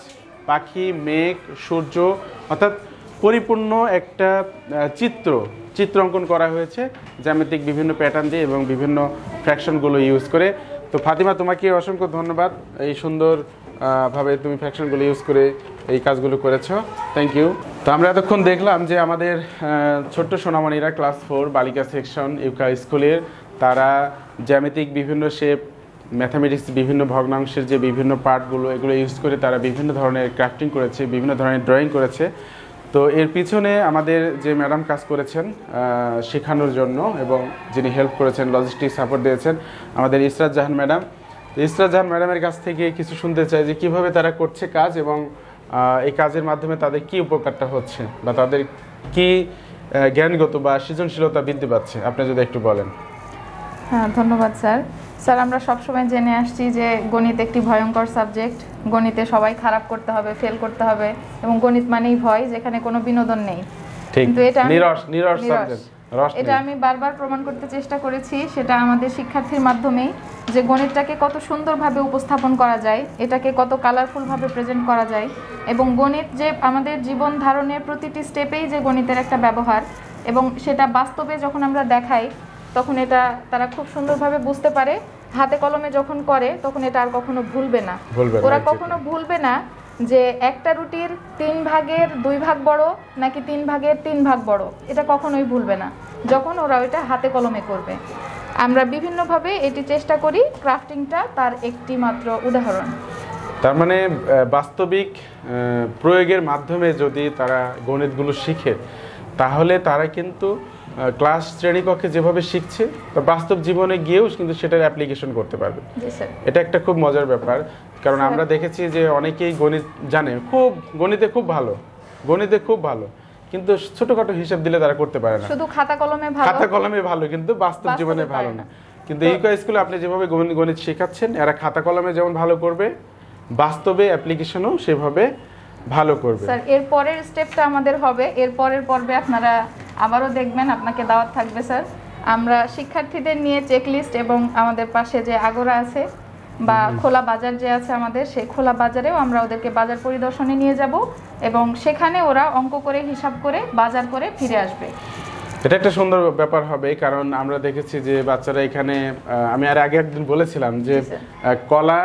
পাখি, মেঘ, সূর্য অর্থাৎ পরিপূর্ণ একটা চিত্র অঙ্কন করা হয়েছে জ্যামিতিক বিভিন্ন প্যাটার্ন দিয়ে এবং বিভিন্ন ফ্র্যাকশনগুলো ইউজ করে। তো ফাতিমা তোমাকে অসংখ্য ধন্যবাদ, এই সুন্দর ভাবে তুমি ফ্র্যাকশনগুলো ইউজ করে এই কাজগুলো করেছো, থ্যাংক ইউ। তো আমরা এতক্ষণ দেখলাম যে আমাদের ছোট্ট সোনামণিরা ক্লাস 4 বালিকা সেকশন ইউকা স্কুলের, তারা জ্যামিতিক বিভিন্ন শেপ, ম্যাথামেটিক্স বিভিন্ন ভগ্নাংশের যে বিভিন্ন পার্টগুলো এগুলো ইউজ করে তারা বিভিন্ন ধরনের ক্রাফটিং করেছে, বিভিন্ন ধরনের ড্রয়িং করেছে। তো এর পিছনে আমাদের যে ম্যাডাম কাজ করেছেন শেখানোর জন্য এবং যিনি হেল্প করেছেন, লজিস্টিক সাপোর্ট দিয়েছেন, আমাদের ইসরাত জাহান ম্যাডাম। ইসরাত জাহান ম্যাডামের কাছ থেকে কিছু শুনতে চাই যে কীভাবে তারা করছে কাজ এবং এই কাজের মাধ্যমে তাদের কি উপকারটা হচ্ছে বা তাদের কি জ্ঞানগত বা সৃজনশীলতা বৃদ্ধি পাচ্ছে, আপনি যদি একটু বলেন। হ্যাঁ, ধন্যবাদ স্যার। স্যার, আমরা সবসময় জেনে আসছি যে গণিত একটি ভয়ঙ্কর সাবজেক্ট, গণিতে সবাই খারাপ করতে হবে, ফেল করতে হবে, এবং গণিত মানেই ভয়, যেখানে কোনো বিনোদন নেই। কিন্তু এটা আমি বারবার প্রমাণ করতে চেষ্টা করেছি, সেটা আমাদের শিক্ষার্থীর মাধ্যমেই, যে গণিতটাকে কত সুন্দরভাবে উপস্থাপন করা যায়, এটাকে কত কালারফুলভাবে প্রেজেন্ট করা যায়, এবং গণিত যে আমাদের জীবন ধারণের প্রতিটি স্টেপেই যে গণিতের একটা ব্যবহার, এবং সেটা বাস্তবে যখন আমরা দেখাই তখন এটা তারা খুব সুন্দরভাবে বুঝতে পারে। হাতে কলমে যখন করে তখন এটা আর কখনো ভুলবে না, ওরা কখনো ভুলবে না যে একটা রুটির 3 ভাগের 2 ভাগ বড় নাকি 3 ভাগের 3 ভাগ বড়, এটা কখনোই ভুলবে না যখন ওরা ওইটা হাতে কলমে করবে। আমরা বিভিন্নভাবে এটি চেষ্টা করি, ক্রাফটিংটা তার একটি মাত্র উদাহরণ। তার মানে বাস্তবিক প্রয়োগের মাধ্যমে যদি তারা গণিতগুলো শিখে তাহলে তারা কিন্তু ক্লাস শ্রেণীকক্ষে যেভাবে শিখছে বাস্তব জীবনে গিয়েও কিন্তু সেটার অ্যাপ্লিকেশন করতে পারবে। এটা একটা খুব মজার ব্যাপার, কারণ আমরা দেখেছি যে অনেকেই গণিত জানে, গণিতে খুব ভালো, কিন্তু ছোটখাটো হিসাব দিলে তারা করতে পারে না, শুধু খাতা কলমে ভালো কিন্তু বাস্তব জীবনে ভালো না। কিন্তু ইউকা স্কুলে আপনি যেভাবে গণিত শেখাচ্ছেন, এরা খাতা কলমে যেমন ভালো করবে, বাস্তবে অ্যাপ্লিকেশনও সেভাবে ভালো করবে। স্যার, এর পরের স্টেপটা আমাদের হবে, এর পরের পর্বে আপনারা আবারও দেখবেন, আপনাকে দাওয়াত থাকবে স্যার। আমরা শিক্ষার্থীদের নিয়ে চেকলিস্ট এবং আমাদের পাশে যে আগোরা আছে বা খোলা বাজার যে আছে আমাদের, সেই খোলা বাজারেও আমরা ওদেরকে বাজার পরিদর্শনে নিয়ে যাব এবং সেখানে ওরা অঙ্ক করে, হিসাব করে, বাজার করে ফিরে আসবে। এটা একটা সুন্দর ব্যাপার হবে, কারণ আমরা দেখেছি যে বাচ্চারা এখানে, আমি আর আগে একদিন বলেছিলাম যে কলা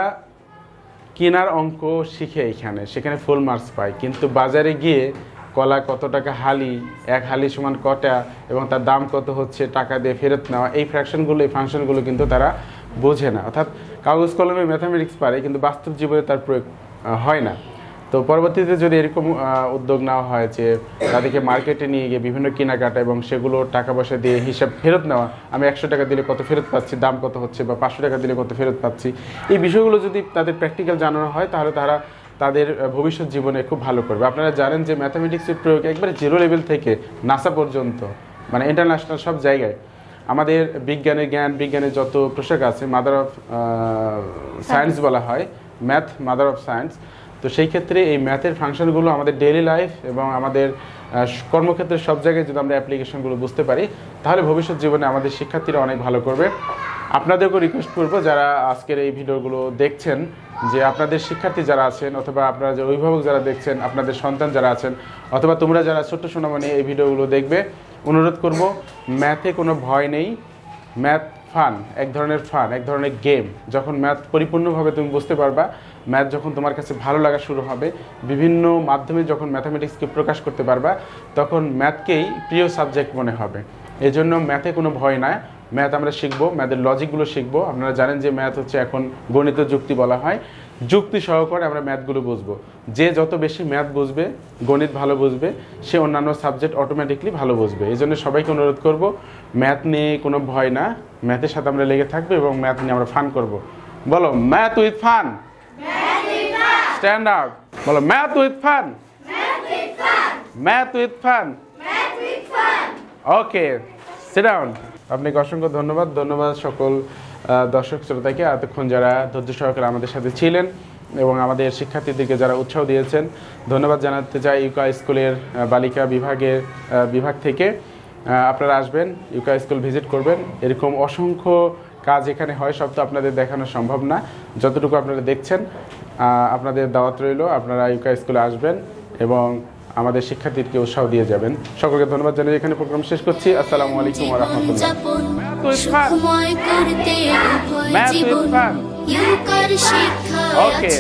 কেনার অঙ্ক শিখে সেখানে ফুল মার্কস পায়, কিন্তু বাজারে গিয়ে কলা কত টাকা হালি, এক হালি সমান কটা এবং তার দাম কত হচ্ছে, টাকা দিয়ে ফেরত নেওয়া, এই ফ্র্যাকশনগুলো, এই ফাংশনগুলো কিন্তু তারা বোঝে না। অর্থাৎ কাগজ কলমে ম্যাথামেটিক্স পারে কিন্তু বাস্তব জীবনে তার প্রয়োগ হয় না। তো পরবর্তীতে যদি এরকম উদ্যোগ নেওয়া হয় যে তাদেরকে মার্কেটে নিয়ে গিয়ে বিভিন্ন কেনাকাটা এবং সেগুলো টাকা পয়সা দিয়ে হিসাব ফেরত নেওয়া, আমি 100 টাকা দিলে কত ফেরত পাচ্ছি, দাম কত হচ্ছে, বা 500 টাকা দিলে কত ফেরত পাচ্ছি, এই বিষয়গুলো যদি তাদের প্র্যাকটিক্যাল জানানো হয় তাহলে তারা তাদের ভবিষ্যৎ জীবনে খুব ভালো করবে। আপনারা জানেন যে ম্যাথামেটিক্সের প্রয়োগ একবারে 0 লেভেল থেকে নাসা পর্যন্ত, মানে ইন্টারন্যাশনাল সব জায়গায় আমাদের বিজ্ঞানের যত পোশাক আছে, মাদার অফ সায়েন্স বলা হয়, ম্যাথ মাদার অফ সায়েন্স। তো সেই ক্ষেত্রে এই ম্যাথের ফাংশনগুলো আমাদের ডেইলি লাইফ এবং আমাদের কর্মক্ষেত্রে সব জায়গায় যদি আমরা অ্যাপ্লিকেশনগুলো বুঝতে পারি তাহলে ভবিষ্যৎ জীবনে আমাদের শিক্ষার্থীরা অনেক ভালো করবে। আপনাদেরকেও রিকোয়েস্ট করবো যারা আজকের এই ভিডিওগুলো দেখছেন যে আপনাদের শিক্ষার্থী যারা আছেন অথবা আপনারা যে অভিভাবক যারা দেখছেন, আপনাদের সন্তান যারা আছেন অথবা তোমরা যারা ছোট্ট সোনামণি এই ভিডিওগুলো দেখবে, অনুরোধ করব ম্যাথে কোনো ভয় নেই। ম্যাথ ফান, এক ধরনের ফান, এক ধরনের গেম। যখন ম্যাথ পরিপূর্ণভাবে তুমি বুঝতে পারবা, ম্যাথ যখন তোমার কাছে ভালো লাগা শুরু হবে, বিভিন্ন মাধ্যমে যখন ম্যাথামেটিক্সকে প্রকাশ করতে পারবা, তখন ম্যাথকেই প্রিয় সাবজেক্ট মনে হবে। এই জন্য ম্যাথে কোনো ভয় না। ম্যাথ আমরা শিখবো, ম্যাথের লজিকগুলো শিখবো। আপনারা জানেন যে ম্যাথ হচ্ছে এখন গণিত যুক্তি বলা হয়। যুক্তি সহকারে আমরা ম্যাথগুলো বুঝবো। যে যত বেশি ম্যাথ বুঝবে, গণিত ভালো বুঝবে, সে অন্যান্য সাবজেক্ট অটোমেটিকলি ভালো বুঝবে। এই জন্য সবাইকে অনুরোধ করব, ম্যাথ নিয়ে কোনো ভয় না, ম্যাথের সাথে আমরা লেগে থাকবো এবং ম্যাথ নিয়ে আমরা ফান করব। বলো math with fun, stand out. বলো math with fun, math with fun. Okay, sit down. আপনাকে অসংখ্য ধন্যবাদ। ধন্যবাদ সকল দর্শক শ্রোতাকে এতক্ষণ যারা ধৈর্য সহকারে আমাদের সাথে ছিলেন এবং আমাদের শিক্ষার্থীদেরকে যারা উৎসাহ দিয়েছেন। ধন্যবাদ জানাতে চাই ইউকা স্কুলের বালিকা বিভাগ থেকে। আপনারা আসবেন, ইউকা স্কুল ভিজিট করবেন। এরকম অসংখ্য কাজ এখানে হয়, সব তো আপনাদের দেখানো সম্ভব না। যতটুকু আপনারা দেখছেন, আপনাদের দাওয়াত রইল, আপনারা ইউকা স্কুলে আসবেন এবং আমাদের শিক্ষার্থীদেরকে উৎসাহ দিয়ে যাবেন। সকলকে ধন্যবাদ জানিয়ে এখানে প্রোগ্রাম শেষ করছি। আসসালামু আলাইকুম ওয়া রাহমাতুল্লাহ। ওকে।